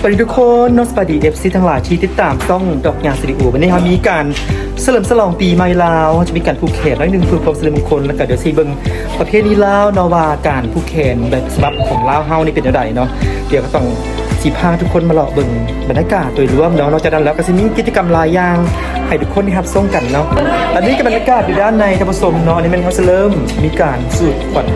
วัสดีทุกคนน้องสปาดีFCทั้งหลายที่ติดตามช่องดอกยางสิริอูวันนี้ครับมีการเฉลิมฉลองปีใหม่ลาวจะมีการผูกแขนร้อยหนึ่งเพื่อความสิริมงคลแล้วก็เดี๋ยวซีเบิงประเภทนี้ลาวนาวาการผูกแขนแบบฉบับของลาวเฮานี่เป็นอย่างไรเนาะเดี๋ยวก็ต้องสีพาทุกคนมาหล่อเบิ่งบรรยากาศโดยรวมเนาะนอกจากนั้นแล้วก็จะมีกิจกรรมหลายอย่างให้ทุกคนได้รับส่งกันเนาะอันนี้ก็บรรยากาศอยู่ด้านในท่านผู้ชมเนาะอันนี้มันเขาจะเริ่มมีการสูดควัน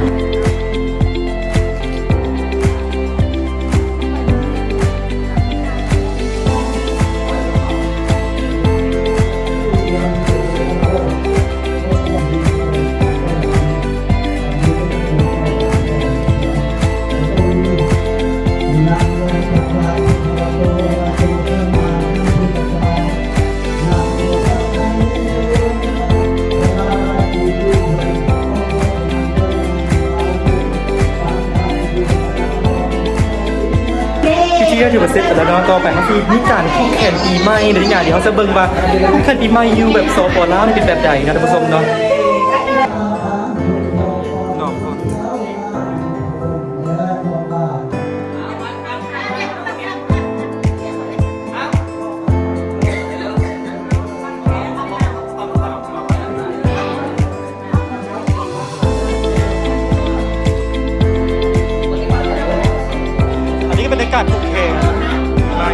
ที่ถือว่าเซ็ตแต่ละน้องต่อไปเขาคือมีการผูกแขนปีใหม่ในงานเดี๋ยวเขาจะเบิ่งว่าผูกแขนปีใหม่อยู่แบบโซฟอล่าเป็นแบบใดนะท่านผู้ชมเนาะอันนี้ก็เป็นบรรยากาศผูกแขนใหม่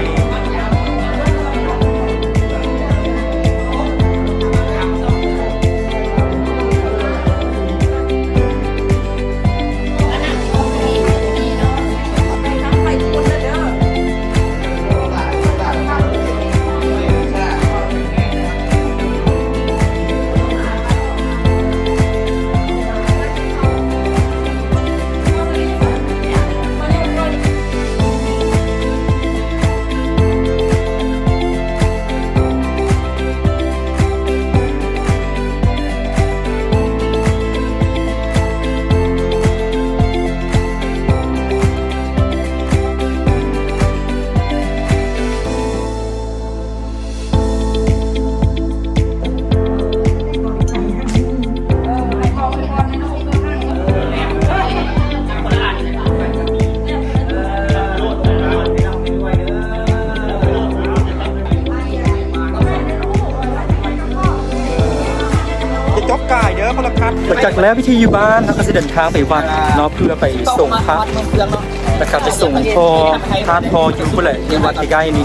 จบกายเด้อพลักคัดหลังจากแล้วพิธีอยู่บ้านแล้วก็จะเดินทางไปวัดเนาะเพื่อไปส่งพระนะครับไปส่งพ่อพาดพ่ออยู่เพื่อแหละวัดใกล้ๆนี้